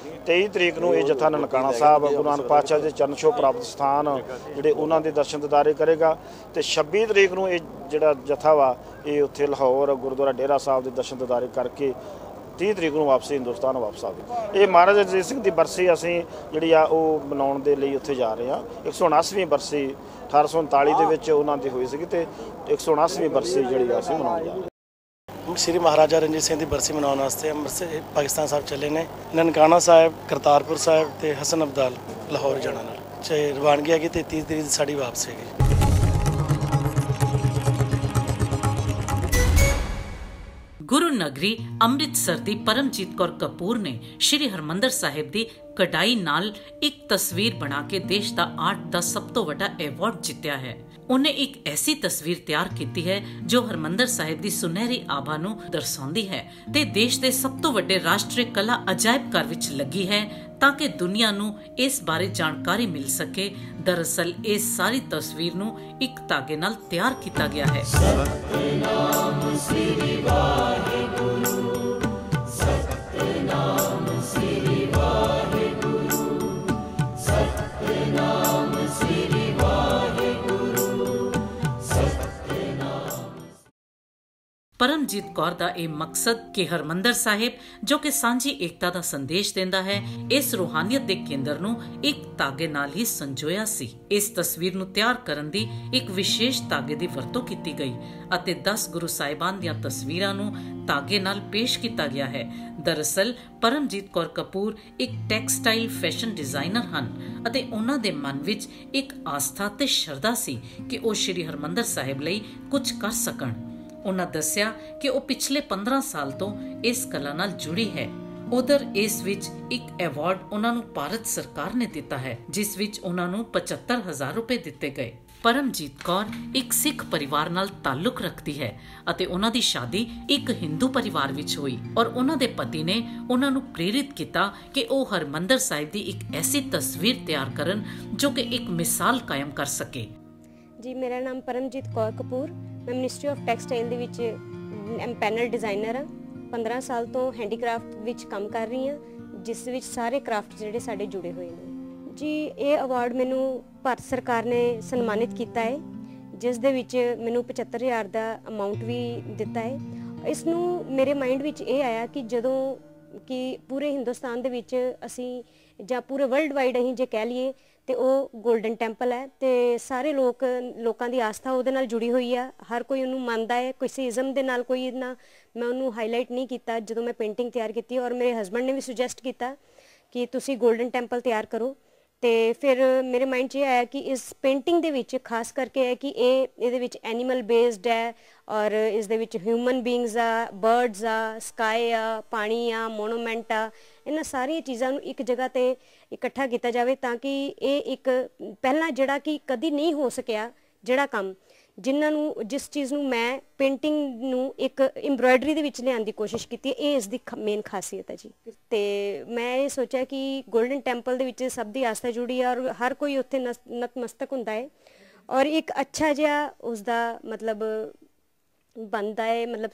23 ਤਰੀਕ ਨੂੰ ਇਹ ਜਥਾ ਨਨਕਾਣਾ ਸਾਹਿਬ ਗੁਰੂ ਨਾਨਕ ਪਾਤਸ਼ਾਹ ਦੇ ਚਰਨ ਛੋਹ ਪ੍ਰਾਪਤ ਸਥਾਨ ਜਿਹੜੇ ਉਹਨਾਂ ਦੇ ਦਰਸ਼ਨ ਦਿਦਾਰੇ ਕਰੇਗਾ ਤੇ 26 ਤਰੀਕ ਨੂੰ ਇਹ ਜਿਹੜਾ ਜਥਾ ਵਾ ਇਹ ਉੱਥੇ ਲਾਹੌਰ ਗੁਰਦੁਆਰਾ ਡੇਰਾ ਸਾਹਿਬ ਦੇ ਦਰਸ਼ਨ ਦਿਦਾਰੇ ਕਰਕੇ 30 ਤਰੀਕ ਨੂੰ ਵਾਪਸੀ ਹਿੰਦੁਸਤਾਨ ਵਾਪਸ ਆਵੇ। ਇਹ ਮਹਾਰਾਜਾ ਰਣਜੀਤ ਸਿੰਘ ਦੀ ਬਰਸੀ ਅਸੀਂ ਜਿਹੜੀ ਆ ਉਹ ਮਨਾਉਣ ਦੇ ਲਈ ਉੱਥੇ ਜਾ ਰਹੇ ਹਾਂ। 179ਵੀਂ ਬਰਸੀ 1839 ਦੇ ਵਿੱਚ ਉਹਨਾਂ ਦੀ ਹੋਈ ਸੀਗੀ ਤੇ 179ਵੀਂ ਬਰਸੀ ਜਿਹੜੀ ਅਸੀਂ ਮਨਾਉਣ ਜਾ ਰਹੇ ਹਾਂ। श्री महाराजा रणजीत सिंह की बरसी मनाने वास्ते अमृतसर पाकिस्तान साहब चले ने। ननकाना साहब, करतारपुर साहब ते हसन अब्दाल लाहौर जाना नाल रवानगी हैगी ते 30 तरीक साड़ी वापसी हैगी। ਗੁਰੂ ਨਗਰੀ ਅੰਮ੍ਰਿਤਸਰ ਦੀ ਪਰਮਜੀਤ ਕੌਰ ਕਪੂਰ ਨੇ ਸ਼੍ਰੀ ਹਰਮੰਦਰ ਸਾਹਿਬ ਦੀ ਕਢਾਈ ਨਾਲ ਇੱਕ ਤਸਵੀਰ ਬਣਾ ਕੇ ਦੇਸ਼ ਦਾ ਆਰਟ ਦਾ ਸਭ ਤੋਂ ਵੱਡਾ ਐਵਾਰਡ ਜਿੱਤਿਆ ਹੈ। ਉਹਨੇ ਇੱਕ ਐਸੀ ਤਸਵੀਰ ਤਿਆਰ ਕੀਤੀ ਹੈ ਜੋ ਹਰਮੰਦਰ ਸਾਹਿਬ ਦੀ ਸੁਨਹਿਰੀ ਆਭਾ ਨੂੰ ਦਰਸਾਉਂਦੀ ਹੈ ਤੇ ਦੇਸ਼ ਦੇ ਸਭ ਤੋਂ ਵੱਡੇ ਰਾਸ਼ਟਰੀ ਕਲਾ ਅਜਾਇਬ ਘਰ ਵਿੱਚ ਲੱਗੀ ਹੈ ਤਾਂ ਕਿ ਦੁਨੀਆ ਨੂੰ ਇਸ ਬਾਰੇ ਜਾਣਕਾਰੀ ਮਿਲ ਸਕੇ। ਦਰਅਸਲ ਇਸ ਸਾਰੀ ਤਸਵੀਰ ਨੂੰ ਇੱਕ ਧਾਗੇ ਨਾਲ ਤਿਆਰ ਕੀਤਾ ਗਿਆ ਹੈ। ਸਤਿਨਾਮ ਸ੍ਰੀ ਵਾਹਿਗੁਰੂ, ਸਤਿਨਾਮ ਸ੍ਰੀ ਵਾਹਿਗੁਰੂ, ਸਤਿਨਾਮ ਸ੍ਰੀ ਵਾਹਿਗੁਰੂ, ਸਤਿਨਾਮ। ਪਰਮਜੀਤ ਕੌਰ ਦਾ ਇਹ ਮਕਸਦ ਕਿ ਹਰਮੰਦਰ ਸਾਹਿਬ ਜੋ ਕਿ ਸਾਂਝੀ ਏਕਤਾ ਦਾ ਸੰਦੇਸ਼ ਦਿੰਦਾ ਹੈ, ਇਸ ਰੂਹਾਨੀਅਤ ਦੇ ਕੇਂਦਰ ਨੂੰ ਇੱਕ ਧਾਗੇ ਨਾਲ ਹੀ ਸੰਜੋਇਆ ਸੀ। ਇਸ ਤਸਵੀਰ ਨੂੰ ਤਿਆਰ ਕਰਨ ਦੀ ਇੱਕ ਵਿਸ਼ੇਸ਼ ਧਾਗੇ ਦੀ ਵਰਤੋਂ ਕੀਤੀ ਗਈ ਅਤੇ 10 ਗੁਰੂ ਸਾਹਿਬਾਨ ਦੀਆਂ ਤਸਵੀਰਾਂ ਨੂੰ ਧਾਗੇ ਨਾਲ ਪੇਸ਼ ਕੀਤਾ ਗਿਆ ਹੈ। ਦਰਅਸਲ ਪਰਮਜੀਤ ਕੌਰ ਕਪੂਰ ਇੱਕ ਟੈਕਸਟਾਈਲ ਫੈਸ਼ਨ ਡਿਜ਼ਾਈਨਰ ਹਨ ਅਤੇ ਉਹਨਾਂ ਦੇ ਮਨ ਵਿੱਚ ਇੱਕ ਆਸਥਾ ਤੇ ਸ਼ਰਧਾ ਸੀ ਕਿ ਉਹ ਸ਼੍ਰੀ ਹਰਮੰਦਰ ਸਾਹਿਬ ਲਈ ਕੁਝ ਕਰ ਸਕਣ। ਉਹਨਾਂ ਦੱਸਿਆ ਕਿ ਉਹ ਪਿਛਲੇ 15 ਸਾਲ ਤੋਂ ਇਸ ਕਲਾ ਨਾਲ ਜੁੜੀ ਹੈ। ਉਧਰ ਇਸ ਵਿੱਚ ਇੱਕ ਐਵਾਰਡ ਉਹਨਾਂ ਨੂੰ ਭਾਰਤ ਸਰਕਾਰ ਨੇ ਦਿੱਤਾ ਹੈ ਜਿਸ ਵਿੱਚ ਉਹਨਾਂ ਨੂੰ 75,000 ਰੁਪਏ ਦਿੱਤੇ ਗਏ। ਪਰਮਜੀਤ ਕੌਰ ਇੱਕ ਸਿੱਖ ਪਰਿਵਾਰ ਨਾਲ ਤਾਲੁਕ ਰੱਖਦੀ ਹੈ ਅਤੇ ਉਹਨਾਂ ਦੀ ਸ਼ਾਦੀ ਇੱਕ ਹਿੰਦੂ ਪਰਿਵਾਰ ਵਿੱਚ ਹੋਈ ਔਰ ਉਹਨਾਂ ਦੇ ਪਤੀ ਨੇ ਉਹਨਾਂ ਨੂੰ ਪ੍ਰੇਰਿਤ ਕੀਤਾ ਕਿ ਉਹ ਹਰਮੰਦਰ ਸਾਹਿਬ ਦੀ ਇੱਕ ਐਸੀ ਤਸਵੀਰ ਤਿਆਰ ਕਰਨ ਜੋ ਕਿ ਇੱਕ ਮਿਸਾਲ ਕਾਇਮ ਕਰ ਸਕੇ। ਜੀ ਮੇਰਾ ਨਾਮ ਪਰਮਜੀਤ ਕੌਰ ਕਪੂਰ, ਮੈਂ ਮਿਨਿਸਟਰੀ ਆਫ ਟੈਕਸਟਾਈਲ ਦੇ ਵਿੱਚ ਪੈਨਲ ਡਿਜ਼ਾਈਨਰ ਹਾਂ। 15 ਸਾਲ ਤੋਂ ਹੈਂਡੀਕ੍ਰਾਫਟ ਵਿੱਚ ਕੰਮ ਕਰ ਰਹੀ ਹਾਂ ਜਿਸ ਵਿੱਚ ਸਾਰੇ ਕ੍ਰਾਫਟ ਜਿਹੜੇ ਸਾਡੇ ਜੁੜੇ ਹੋਏ ਨੇ। ਜੀ ਇਹ ਅਵਾਰਡ ਮੈਨੂੰ ਭਾਰਤ ਸਰਕਾਰ ਨੇ ਸਨਮਾਨਿਤ ਕੀਤਾ ਹੈ ਜਿਸ ਦੇ ਵਿੱਚ ਮੈਨੂੰ 75,000 ਦਾ ਅਮਾਉਂਟ ਵੀ ਦਿੱਤਾ ਹੈ। ਇਸ ਨੂੰ ਮੇਰੇ ਮਾਈਂਡ ਵਿੱਚ ਇਹ ਆਇਆ ਕਿ ਜਦੋਂ ਕਿ ਪੂਰੇ ਹਿੰਦੁਸਤਾਨ ਦੇ ਵਿੱਚ ਅਸੀਂ ਜਾਂ ਪੂਰੇ ਵਰਲਡ ਵਾਈਡ ਅਸੀਂ ਜੇ ਕਹਿ ਲਈਏ ਤੇ ਉਹ ਗੋਲਡਨ ਟੈਂਪਲ ਹੈ ਤੇ ਸਾਰੇ ਲੋਕਾਂ ਦੀ ਆਸਥਾ ਉਹਦੇ ਨਾਲ ਜੁੜੀ ਹੋਈ ਆ। ਹਰ ਕੋਈ ਉਹਨੂੰ ਮੰਨਦਾ ਹੈ, ਕਿਸੇ ਇਜ਼ਮ ਦੇ ਨਾਲ ਕੋਈ ਨਾ ਮੈਂ ਉਹਨੂੰ ਹਾਈਲਾਈਟ ਨਹੀਂ ਕੀਤਾ ਜਦੋਂ ਮੈਂ ਪੇਂਟਿੰਗ ਤਿਆਰ ਕੀਤੀ ਔਰ ਮੇਰੇ ਹਸਬੈਂਡ ਨੇ ਵੀ ਸੁਜੈਸਟ ਕੀਤਾ ਕਿ ਤੁਸੀਂ ਗੋਲਡਨ ਟੈਂਪਲ ਤਿਆਰ ਕਰੋ। ਤੇ ਫਿਰ ਮੇਰੇ ਮਾਈਂਡ 'ਚ ਇਹ ਆਇਆ ਕਿ ਇਸ ਪੇਂਟਿੰਗ ਦੇ ਵਿੱਚ ਖਾਸ ਕਰਕੇ ਹੈ ਕਿ ਇਹਦੇ ਵਿੱਚ ਐਨੀਮਲ ਬੇਸਡ ਹੈ ਔਰ ਇਸ ਦੇ ਵਿੱਚ ਹਿਊਮਨ ਬੀਇੰਗਸ ਆ, ਬਰਡਸ ਆ, ਸਕਾਈ ਆ, ਪਾਣੀ ਆ, ਮੋਨੂਮੈਂਟ ਆ, ਇਹਨਾਂ ਸਾਰੀਆਂ ਚੀਜ਼ਾਂ ਨੂੰ ਇੱਕ ਜਗ੍ਹਾ 'ਤੇ ਇਕੱਠਾ ਕੀਤਾ ਜਾਵੇ ਤਾਂ ਕਿ ਇਹ ਇੱਕ ਪਹਿਲਾਂ ਜਿਹੜਾ ਕਿ ਕਦੀ ਨਹੀਂ ਹੋ ਸਕਿਆ ਜਿਹੜਾ ਕੰਮ ਜਿਸ ਚੀਜ਼ ਨੂੰ ਮੈਂ ਪੇਂਟਿੰਗ ਨੂੰ ਇੱਕ ਐਮਬਰਾਇਡਰੀ ਦੇ ਵਿੱਚ ਲਿਆਉਣ ਦੀ ਕੋਸ਼ਿਸ਼ ਕੀਤੀ ਇਹ ਇਸ ਦੀ ਮੇਨ ਖਾਸੀਅਤ ਹੈ ਜੀ। ਤੇ ਮੈਂ ਇਹ ਸੋਚਿਆ ਕਿ ਗੋਲਡਨ ਟੈਂਪਲ ਦੇ ਵਿੱਚ ਸਭ ਦੀ ਆਸਥਾ ਜੁੜੀ ਹੈ ਔਰ ਹਰ ਕੋਈ ਉੱਥੇ ਨਤਮਸਤਕ ਹੁੰਦਾ ਹੈ ਔਰ ਇੱਕ ਅੱਛਾ ਜਿਹਾ ਉਸਦਾ ਮਤਲਬ ਬਣਦਾ ਹੈ। ਮਤਲਬ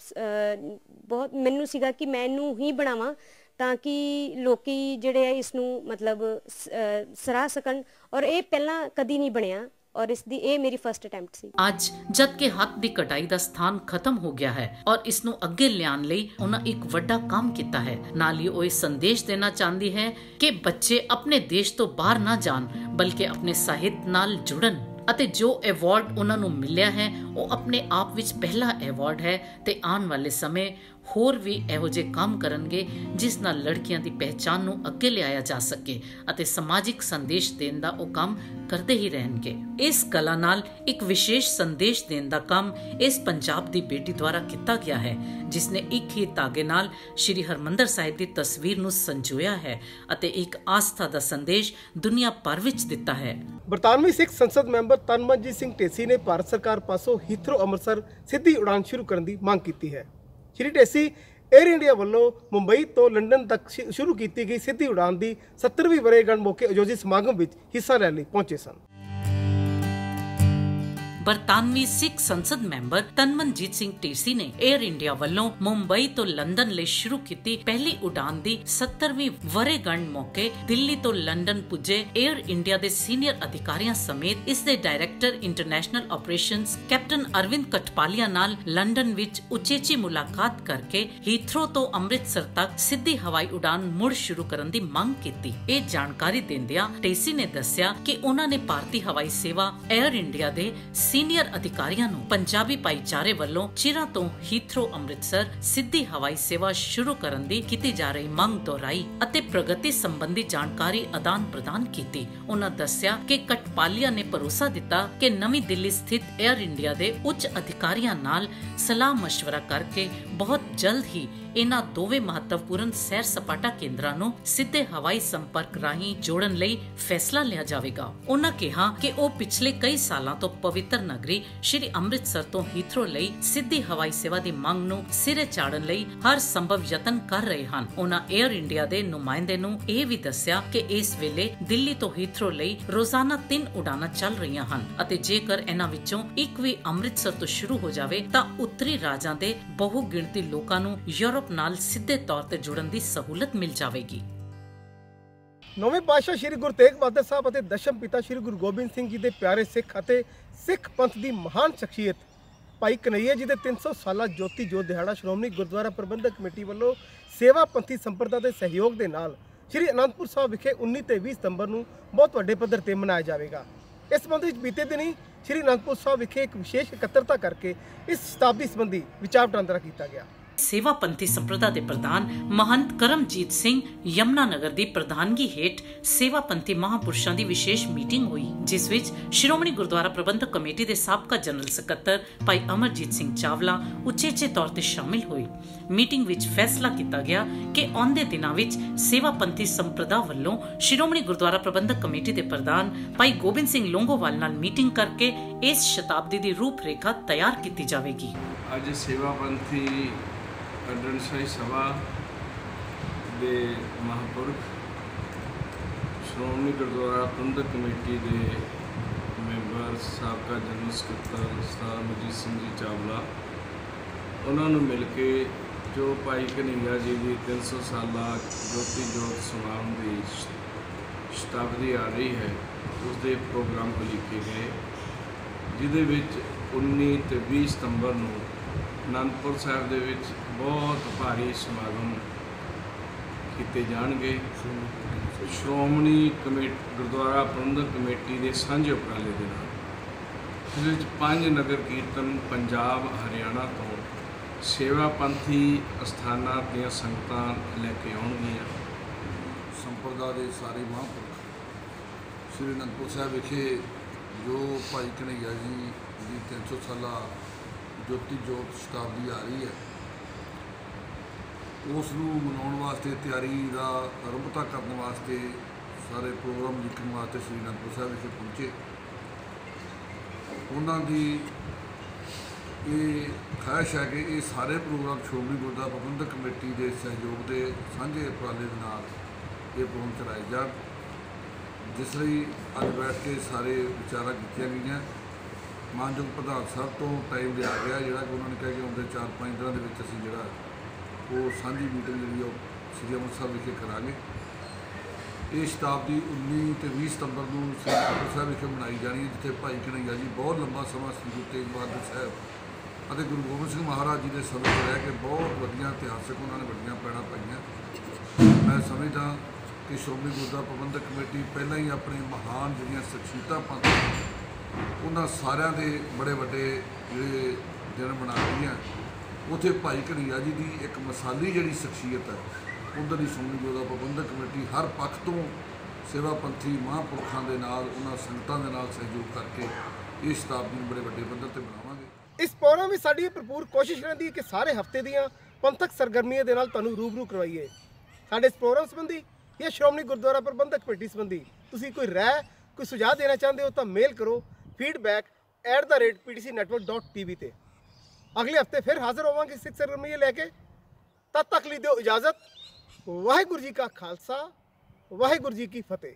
ਬਹੁਤ ਮੈਨੂੰ ਸੀਗਾ ਕਿ ਮੈਂ ਇਹਨੂੰ ਹੀ ਬਣਾਵਾਂ ਤਾਂ ਕਿ ਲੋਕੀ ਜਿਹੜੇ ਆ ਇਸ ਨੂੰ ਮਤਲਬ ਸਰਾਹ ਸਕਣ, ਔਰ ਇਹ ਪਹਿਲਾਂ ਕਦੀ ਨਹੀਂ ਬਣਿਆ ਔਰ ਇਸ ਦੀ ਇਹ ਮੇਰੀ ਫਸਟ ਅਟੈਂਪਟ ਸੀ। ਅੱਜ ਜਦ ਕਿ ਹੱਥ ਦੀ ਕਟਾਈ ਦਾ ਸਥਾਨ ਖਤਮ ਹੋ ਗਿਆ ਹੈ ਔਰ ਇਸ ਨੂੰ ਅੱਗੇ ਲਿਆਉਣ ਲਈ ਉਹਨਾਂ ਇੱਕ ਵੱਡਾ ਕੰਮ ਕੀਤਾ ਹੈ। ਨਾਲ ਹੀ ਉਹ ਇਹ ਸੰਦੇਸ਼ ਦੇਣਾ ਚਾਹੁੰਦੀ ਹੈ ਕਿ ਬੱਚੇ ਆਪਣੇ ਦੇਸ਼ ਤੋਂ ਬਾਹਰ ਨਾ ਜਾਣ ਬਲਕਿ ਆਪਣੇ ਸਾਹਿਤ ਨਾਲ ਜੁੜਨ ਅਤੇ ਜੋ ਅਵਾਰਡ ਉਹਨਾਂ ਨੂੰ ਮਿਲਿਆ ਹੈ ਉਹ ਆਪਣੇ ਆਪ ਵਿੱਚ ਪਹਿਲਾ ਅਵਾਰਡ ਹੈ ਤੇ ਆਉਣ ਵਾਲੇ ਸਮੇਂ ਹੋਰ ਵੀ ਇਹੋ ਜਿਹੇ ਕੰਮ ਕਰਨਗੇ ਜਿਸ ਨਾਲ ਲੜਕੀਆਂ ਦੀ ਪਹਿਚਾਣ ਨੂੰ ਅੱਗੇ ਲਿਆਇਆ ਜਾ ਸਕੇ ਅਤੇ ਸਮਾਜਿਕ ਸੰਦੇਸ਼ ਦੇਣ ਦਾ ਉਹ ਕੰਮ ਕਰਦੇ ਹੀ ਰਹਿਣਗੇ। ਇਸ ਕਲਾ ਨਾਲ ਇੱਕ ਵਿਸ਼ੇਸ਼ ਸੰਦੇਸ਼ ਦੇਣ ਦਾ ਕੰਮ ਇਸ ਪੰਜਾਬ ਦੀ ਬੇਟੀ ਦੁਆਰਾ ਕੀਤਾ ਗਿਆ ਹੈ ਜਿਸ ਨੇ ਇੱਕ ਹੀ ਧਾਗੇ ਨਾਲ ਸ਼੍ਰੀ ਹਰਮੰਦਰ ਸਾਹਿਬ ਦੀ ਤਸਵੀਰ ਨੂੰ ਸੰਜੋਇਆ ਹੈ ਅਤੇ ਇੱਕ ਆਸਥਾ ਦਾ ਸੰਦੇਸ਼ ਦੁਨੀਆ ਭਰ ਵਿੱਚ ਦਿੱਤਾ ਹੈ। ਬਰਤਾਨਵੀ ਸਿੱਖ ਸੰਸਦ ਮੈਂਬਰ ਤਨਮਨਜੀਤ ਸਿੰਘ ਢੇਸੀ ਨੇ ਭਾਰਤ ਸਰਕਾਰ ਪਾਸੋਂ ਹੀਥਰੋ ਅੰਮ੍ਰਿਤਸਰ ਸਿੱਧੀ ਉਡਾਨ ਸ਼ੁਰੂ ਕਰਨ ਦੀ ਮੰਗ ਕੀਤੀ ਹੈ। ਸ਼੍ਰੀ ਢੇਸੀ 에ਅਰ ਇੰਡੀਆ ਵੱਲੋਂ ਮੁੰਬਈ ਤੋਂ ਲੰਡਨ ਤੱਕ ਸ਼ੁਰੂ ਕੀਤੀ ਗਈ ਸਿੱਧੀ ਉਡਾਨ ਦੀ 70ਵੀਂ ਵਰ੍ਹੇਗੰਢ ਮੌਕੇ ਆਯੋਜਿਤ ਸਮਾਗਮ ਵਿੱਚ ਹਿੱਸਾ ਲੈਣ ਲਈ ਪਹੁੰਚੇ ਸਨ। ਬਰਤਾਨਵੀ ਸਿੱਖ ਸੰਸਦ ਮੈਂਬਰ ਤਨਮਨਜੀਤ ਸਿੰਘ ਢੇਸੀ ਨੇ 에ਅਰ ਇੰਡੀਆ ਵੱਲੋਂ ਮੁੰਬਈ ਤੋਂ ਲੰਡਨ ਲਈ ਸ਼ੁਰੂ ਕੀਤੀ ਪਹਿਲੀ ਉਡਾਨ ਦੀ 70ਵੀਂ ਵਰ੍ਹੇਗੰਢ ਮੌਕੇ ਦਿੱਲੀ ਤੋਂ ਲੰਡਨ ਪੁੱਜੇ 에ਅਰ ਇੰਡੀਆ ਦੇ ਸੀਨੀਅਰ ਅਧਿਕਾਰੀਆਂ ਸਮੇਤ ਇਸ ਦੇ director international operations captain Arvind Kathpalia ਨਾਲ ਲੰਡਨ ਵਿੱਚ ਉਚੇਚੀ ਮੁਲਾਕਾਤ ਕਰਕੇ ਹੀਥਰੋ ਤੋਂ ਅੰਮ੍ਰਿਤਸਰ ਤੱਕ ਸਿੱਧੀ ਹਵਾਈ ਉਡਾਨ ਮੁੜ ਸ਼ੁਰੂ ਕਰਨ ਦੀ ਮੰਗ ਕੀਤੀ। ਇਹ ਜਾਣਕਾਰੀ ਦਿੰਦਿਆਂ ਢੇਸੀ ਨੇ ਦੱਸਿਆ ਕਿ ਉਹਨਾਂ ਨੇ ਭਾਰਤੀ ਹਵਾਈ ਸੇਵਾ 에ਅਰ ਇੰਡੀਆ ਦੇ ਸੀਨੀਅਰ ਅਧਿਕਾਰੀਆਂ ਨੂੰ ਪੰਜਾਬੀ ਭਾਈਚਾਰੇ ਵੱਲੋਂ ਚਿਰਾਂ ਤੋਂ ਹੀਥਰੋ ਅੰਮ੍ਰਿਤਸਰ ਸਿੱਧੀ ਹਵਾਈ ਸੇਵਾ ਸ਼ੁਰੂ ਕਰਨ ਦੀ ਕੀਤੀ ਜਾ ਰਹੀ ਮੰਗ ਦੁਹਰਾਈ ਅਤੇ ਪ੍ਰਗਤੀ ਸੰਬੰਧੀ ਜਾਣਕਾਰੀ ਆਦਾਨ ਪ੍ਰਦਾਨ ਕੀਤੀ। ਉਹਨਾਂ ਦੱਸਿਆ ਕਿ ਕਠਪਾਲੀਆ ਨੇ ਭਰੋਸਾ ਦਿੱਤਾ ਕਿ ਨਵੀਂ ਦਿੱਲੀ ਸਥਿਤ 에ਅਰ ਇੰਡੀਆ ਦੇ ਉੱਚ ਅਧਿਕਾਰੀਆਂ ਨਾਲ ਸਲਾਹ ਮਸ਼ਵਰਾ ਕਰਕੇ ਬਹੁਤ ਜਲਦ ਹੀ ਇਹਨਾਂ ਦੋਵੇਂ ਮਹੱਤਵਪੂਰਨ ਸੈਰ ਸਪਾਟਾ ਕੇਂਦਰਾਂ ਨੂੰ ਸਿੱਧੇ ਹਵਾਈ ਸੰਪਰਕ ਰਾਹੀਂ ਜੋੜਨ ਲਈ ਫੈਸਲਾ ਲਿਆ ਜਾਵੇਗਾ। ਉਹਨਾਂ ਕਿਹਾ ਕਿ ਉਹ ਪਿਛਲੇ ਕਈ ਸਾਲਾਂ ਤੋਂ ਪਵਿੱਤਰ ਨਗਰੀ ਸ਼੍ਰੀ ਅੰਮ੍ਰਿਤਸਰ ਤੋਂ ਹੀਥਰੋ ਲਈ ਸਿੱਧੀ ਹਵਾਈ ਸੇਵਾ ਦੀ ਮੰਗ ਨੂੰ ਸਿਰੇ ਚਾੜਨ ਲਈ ਹਰ ਸੰਭਵ ਯਤਨ ਕਰ ਰਹੇ ਹਨ। ਉਹਨਾਂ 에ਅਰ ਇੰਡੀਆ ਦੇ ਨੁਮਾਇੰਦੇ ਨੂੰ ਇਹ ਵੀ ਦੱਸਿਆ ਕਿ ਇਸ ਵੇਲੇ ਦਿੱਲੀ ਤੋਂ ਹੀਥਰੋ ਲਈ ਰੋਜ਼ਾਨਾ 3 ਉਡਾਨਾਂ ਚੱਲ ਰਹੀਆਂ ਹਨ ਅਤੇ ਜੇਕਰ ਇਹਨਾਂ ਵਿੱਚੋਂ ਇੱਕ ਵੀ ਅੰਮ੍ਰਿਤਸਰ ਤੋਂ ਸ਼ੁਰੂ ਹੋ ਜਾਵੇ ਤਾਂ ਉੱਤਰੀ ਰਾਜਾਂ ਦੇ ਬਹੁ ਗਿਣਤੀ ਲੋਕਾਂ ਨੂੰ ਯੂਰਪ ਨਾਲ ਸਿੱਧੇ ਤੌਰ ਤੇ ਜੁੜਨ ਦੀ ਸਹੂਲਤ ਮਿਲ ਜਾਵੇਗੀ। ਨੌਵੇਂ ਪਾਤਸ਼ਾਹ ਸ਼੍ਰੀ ਗੁਰੂ ਤੇਗ ਬਹਾਦਰ ਸਾਹਿਬ ਅਤੇ ਦਸ਼ਮ ਪਿਤਾ ਸ਼੍ਰੀ ਗੁਰੂ ਗੋਬਿੰਦ ਸਿੰਘ ਜੀ ਦੇ ਪਿਆਰੇ ਸਿੱਖ ਅਤੇ ਸਿੱਖ ਪੰਥ ਦੀ ਮਹਾਨ ਸ਼ਖਸੀਅਤ ਭਾਈ ਕਨਈਆ ਜੀ ਦੇ 300 ਸਾਲਾ ਜੋਤੀ ਜੋਤ ਦਿਹਾੜਾ ਸ਼੍ਰੋਮਣੀ ਗੁਰਦੁਆਰਾ ਪ੍ਰਬੰਧਕ ਕਮੇਟੀ ਵੱਲੋਂ ਸੇਵਾ ਪੰਥੀ ਸੰਪਰਦਾ ਦੇ ਸਹਿਯੋਗ ਦੇ ਨਾਲ ਸ਼੍ਰੀ ਅਨੰਦਪੁਰ ਸਾਹਿਬ ਵਿਖੇ 19 ਤੇ 20 ਸਤੰਬਰ ਨੂੰ ਬਹੁਤ ਵੱਡੇ ਪੱਧਰ ਤੇ ਮਨਾਇਆ ਜਾਵੇਗਾ। ਇਸ ਸੰਬੰਧ ਵਿੱਚ ਬੀਤੇ ਦਿਨੀ ਸ਼੍ਰੀ ਅਨੰਦਪੁਰ ਸਾਹਿਬ ਵਿਖੇ ਇੱਕ ਵਿਸ਼ੇਸ਼ ਇਕੱਤਰਤਾ ਕਰਕੇ ਇਸ ਸ਼ਤਾਬਦੀ ਸੰਬੰਧੀ ਵਿਚਾਰ ਵਟਾਂਦਰਾ ਕੀਤਾ ਗਿਆ। ਸੇਵਾ ਪੰਥੀ ਸੰਪਰਦਾ ਦੇ ਪ੍ਰਧਾਨ ਮਹੰਤ ਕਰਮਜੀਤ ਸਿੰਘ ਯਮਨਾ ਨਗਰ ਦੀ ਪ੍ਰਧਾਨਗੀ ਹੇਠ ਸੇਵਾ ਪੰਥੀ ਮਹਾਂਪੁਰਸ਼ਾਂ ਦੀ ਵਿਸ਼ੇਸ਼ ਮੀਟਿੰਗ ਹੋਈ ਜਿਸ ਵਿੱਚ ਸ਼੍ਰੋਮਣੀ ਗੁਰਦੁਆਰਾ ਪ੍ਰਬੰਧਕ ਕਮੇਟੀ ਦੇ ਸਾਬਕਾ ਜਨਰਲ ਸਕੱਤਰ ਭਾਈ ਅਮਰਜੀਤ ਸਿੰਘ ਚਾਵਲਾ ਉਚੇਚੇ ਤੌਰ ਤੇ ਸ਼ਾਮਿਲ ਹੋਏ। ਮੀਟਿੰਗ ਵਿੱਚ ਫੈਸਲਾ ਕੀਤਾ ਗਿਆ ਕਿ ਆਉਂਦੇ ਦਿਨਾਂ ਵਿੱਚ ਸੇਵਾ ਪੰਥੀ ਸੰਪਰਦਾ ਵੱਲੋਂ ਸ਼੍ਰੋਮਣੀ ਗੁਰਦੁਆਰਾ ਪ੍ਰਬੰਧਕ ਕਮੇਟੀ ਦੇ ਪ੍ਰਧਾਨ ਭਾਈ ਗੋਬਿੰਦ ਸਿੰਘ ਲੋਂਗੋਵਾਲ ਨਾਲ ਮੀਟਿੰਗ ਕਰਕੇ ਇਸ ਸ਼ਤਾਬਦੀ ਦੀ ਰੂਪਰੇਖਾ ਤਿਆਰ ਕੀਤੀ ਜਾਵੇਗੀ। ਅੱਜ ਸੇਵਾ ਪੰਥੀ ਅਡਨਸ਼ਾਹੀ ਸਭਾ ਦੇ ਮਹਾਂਪੁਰਖ ਸ਼੍ਰੋਮਣੀ ਗੁਰਦੁਆਰਾ ਪ੍ਰਬੰਧਕ ਕਮੇਟੀ ਦੇ ਮੈਂਬਰ ਸਾਬਕਾ ਜਨਰਲ ਸਕੱਤਰ ਸਰਦਾਰ ਅਮਰਜੀਤ ਸਿੰਘ ਜੀ ਚਾਵਲਾ ਉਹਨਾਂ ਨੂੰ ਮਿਲ ਕੇ ਜੋ ਭਾਈ ਕਨਈਆ ਜੀ ਦੀ 300 ਸਾਲਾ ਜੋਤੀ ਜੋਤ ਸਮਾਗਮ ਦੀ ਸ਼ਤਾਬਦੀ ਆ ਰਹੀ ਹੈ ਉਸ ਦੇ ਪ੍ਰੋਗਰਾਮ ਉਲੀਕੇ ਗਏ ਜਿਹਦੇ ਵਿੱਚ 19 ਤੇ 20 ਸਤੰਬਰ ਨੂੰ ਅਨੰਦਪੁਰ ਸਾਹਿਬ ਦੇ ਵਿੱਚ ਬਹੁਤ ਭਾਰੀ ਸਮਾਗਮ ਕੀਤੇ ਜਾਣਗੇ। ਸ਼੍ਰੋਮਣੀ ਗੁਰਦੁਆਰਾ ਪ੍ਰਬੰਧਕ ਕਮੇਟੀ ਦੇ ਸਾਂਝੇ ਉਪਰਾਲੇ ਦੇ ਨਾਲ ਇਸ ਵਿੱਚ 5 ਨਗਰ ਕੀਰਤਨ ਪੰਜਾਬ ਹਰਿਆਣਾ ਤੋਂ ਸੇਵਾ ਪੰਥੀ ਅਸਥਾਨਾਂ ਦੀਆਂ ਸੰਗਤਾਂ ਲੈ ਕੇ ਆਉਣਗੀਆਂ। ਸੰਪਰਦਾ ਦੇ ਸਾਰੇ ਮਹਾਂਪੁਰਖ ਸ੍ਰੀ ਅਨੰਦਪੁਰ ਸਾਹਿਬ ਵਿਖੇ ਜੋ ਭਾਈ ਕਨਈਆ ਜੀ ਦੀ 300 ਸਾਲਾ ਜੋਤੀ ਜੋਤ ਸ਼ਤਾਬਦੀ ਆ ਰਹੀ ਹੈ ਉਸ ਨੂੰ ਮਨਾਉਣ ਵਾਸਤੇ ਤਿਆਰੀ ਦਾ ਆਰੰਭਤਾ ਕਰਨ ਵਾਸਤੇ ਸਾਰੇ ਪ੍ਰੋਗਰਾਮ ਲਿਖਣ ਵਾਸਤੇ ਸ੍ਰੀ ਅਨੰਦਪੁਰ ਸਾਹਿਬ ਵਿਖੇ ਪਹੁੰਚੇ। ਉਹਨਾਂ ਦੀ ਇਹ ਖਾਹਿਸ਼ ਹੈ ਕਿ ਇਹ ਸਾਰੇ ਪ੍ਰੋਗਰਾਮ ਸ਼੍ਰੋਮਣੀ ਗੁਰਦੁਆਰਾ ਪ੍ਰਬੰਧਕ ਕਮੇਟੀ ਦੇ ਸਹਿਯੋਗ ਦੇ ਸਾਂਝੇ ਉਪਰਾਲੇ ਦੇ ਨਾਲ ਇਹ ਪ੍ਰੋਗਰਾਮ ਚਲਾਏ ਜਾਣ ਜਿਸ ਲਈ ਅੱਜ ਬੈਠ ਕੇ ਸਾਰੇ ਵਿਚਾਰਾਂ ਕੀਤੀਆਂ ਗਈਆਂ ਮਾਨਯੋਗ ਪ੍ਰਧਾਨ ਸਾਹਿਬ ਤੋਂ ਟਾਈਮ ਲਿਆ ਗਿਆ, ਜਿਹੜਾ ਕਿ ਉਹਨਾਂ ਨੇ ਕਿਹਾ ਕਿ ਆਉਂਦੇ 4-5 ਦਿਨਾਂ ਦੇ ਵਿੱਚ ਅਸੀਂ ਜਿਹੜਾ ਉਹ ਸਾਂਝੀ ਮੀਟਿੰਗ ਜਿਹੜੀ ਉਹ ਸ੍ਰੀ ਅੰਮ੍ਰਿਤਸਰ ਵਿਖੇ ਕਰਾਂਗੇ। ਇਹ ਸ਼ਤਾਬਦੀ 19 ਤੇ 20 ਸਤੰਬਰ ਨੂੰ ਸ੍ਰੀ ਅੰਮ੍ਰਿਤਸਰ ਸਾਹਿਬ ਵਿਖੇ ਮਨਾਈ ਜਾਣੀ ਹੈ, ਜਿੱਥੇ ਭਾਈ ਕਨ੍ਹਈਆ ਜੀ ਬਹੁਤ ਲੰਬਾ ਸਮਾਂ ਸ੍ਰੀ ਗੁਰੂ ਤੇਗ ਬਹਾਦਰ ਸਾਹਿਬ ਅਤੇ ਗੁਰੂ ਗੋਬਿੰਦ ਸਿੰਘ ਮਹਾਰਾਜ ਜੀ ਦੇ ਸਮੇਂ ਤੋਂ ਰਹਿ ਕੇ ਬਹੁਤ ਵੱਡੀਆਂ ਇਤਿਹਾਸਕ ਉਹਨਾਂ ਨੇ ਵੱਡੀਆਂ ਪੈੜਾਂ ਪਾਈਆਂ। ਮੈਂ ਸਮਝਦਾ ਕਿ ਸ਼੍ਰੋਮਣੀ ਗੁਰਦੁਆਰਾ ਪ੍ਰਬੰਧਕ ਕਮੇਟੀ ਪਹਿਲਾਂ ਹੀ ਆਪਣੇ ਮਹਾਨ ਜਿਹੜੀਆਂ ਸ਼ਖਸੀਅਤਾਂ ਪੰਥ ਉਹਨਾਂ ਸਾਰਿਆਂ ਦੇ ਬੜੇ ਵੱਡੇ ਜਿਹੜੇ ਦਿਨ ਮਨਾ ਰਹੀਆਂ, ਉੱਥੇ ਭਾਈ ਕਨ੍ਹਈਆ ਜੀ ਦੀ ਇੱਕ ਮਿਸਾਲੀ ਜਿਹੜੀ ਸ਼ਖਸੀਅਤ ਹੈ, ਉਧਰ ਦੀ ਸ਼੍ਰੋਮਣੀ ਗੁਰਦੁਆਰਾ ਪ੍ਰਬੰਧਕ ਕਮੇਟੀ ਹਰ ਪੱਖ ਤੋਂ ਸੇਵਾ ਪੰਥੀ ਮਹਾਂਪੁਰਖਾਂ ਦੇ ਨਾਲ, ਉਹਨਾਂ ਸੰਗਤਾਂ ਦੇ ਨਾਲ ਸਹਿਯੋਗ ਕਰਕੇ ਇਹ ਸ਼ਤਾਬਦੀ ਨੂੰ ਬੜੇ ਵੱਡੇ ਪੱਧਰ ਤੇ ਬਣਾਵਾਂਗੇ। ਇਸ ਪ੍ਰੋਗਰਾਮ ਵਿੱਚ ਸਾਡੀ ਭਰਪੂਰ ਕੋਸ਼ਿਸ਼ ਰਹਿੰਦੀ ਹੈ ਕਿ ਸਾਰੇ ਹਫ਼ਤੇ ਦੀਆਂ ਪੰਥਕ ਸਰਗਰਮੀਆਂ ਦੇ ਨਾਲ ਤੁਹਾਨੂੰ ਰੂਬਰੂ ਕਰਵਾਈਏ। ਸਾਡੇ ਇਸ ਪ੍ਰੋਗਰਾਮ ਸੰਬੰਧੀ ਜਾਂ ਸ਼੍ਰੋਮਣੀ ਗੁਰਦੁਆਰਾ ਪ੍ਰਬੰਧਕ ਕਮੇਟੀ ਸੰਬੰਧੀ ਤੁਸੀਂ ਕੋਈ ਰਾਏ, ਕੋਈ ਸੁਝਾਅ ਦੇਣਾ ਚਾਹੁੰਦੇ ਹੋ ਤਾਂ ਮੇਲ ਕਰੋ feedback@ptcnetwork.tv ਤੇ। ਅਗਲੇ ਹਫ਼ਤੇ ਫਿਰ ਹਾਜ਼ਰ ਹੋਵਾਂਗੇ ਸਿੱਖ ਸਰਗਰਮੀਆਂ ਲੈ ਕੇ। ਤਦ ਤੱਕ ਲਈ ਦਿਓ ਇਜਾਜ਼ਤ। ਵਾਹਿਗੁਰੂ ਜੀ ਕਾ ਖਾਲਸਾ, ਵਾਹਿਗੁਰੂ ਜੀ ਕੀ ਫਤਿਹ।